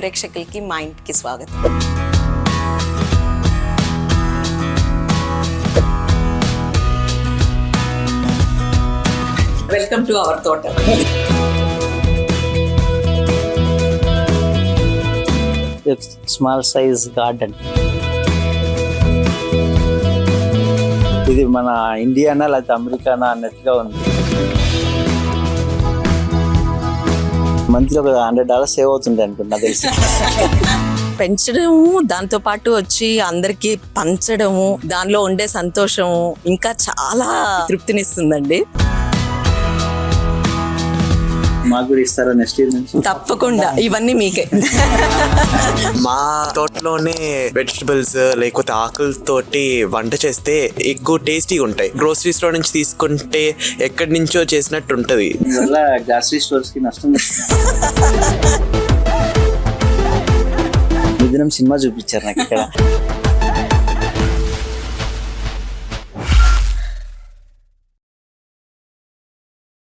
ప్రేక్షకులకి మా ఇంటికి స్వాగతం. వెల్కమ్ టు అవర్ తోట. Small size garden. ఇది మన ఇండియానా లేకపోతే అమెరికానా అన్నట్టుగా ఉంది. మంత్లీ ఒక $100 సేవ్ అవుతుంది అనుకుంటా తెలిసి. పెంచడము, దాంతో పాటు వచ్చి అందరికి పంచడము, దానిలో ఉండే సంతోషము ఇంకా చాలా తృప్తినిస్తుందండి. మాకు కూడా ఇస్తారా నెక్స్ట్ ఇయర్ నుంచి? తప్పకుండా, ఇవన్నీ మీకే. మా తోటలోనే వెజిటబుల్స్ లేకపోతే ఆకులతోటి వంట చేస్తే ఎక్కువ టేస్టీగా ఉంటాయి. గ్రోసరీస్ లో నుంచి తీసుకుంటే ఎక్కడి నుంచో చేసినట్టు ఉంటది. దీనివల్ల గ్రాసరీ స్టోర్స్ కి నష్టం. మిథునం సినిమా చూపించారు నాకు ఇక్కడ.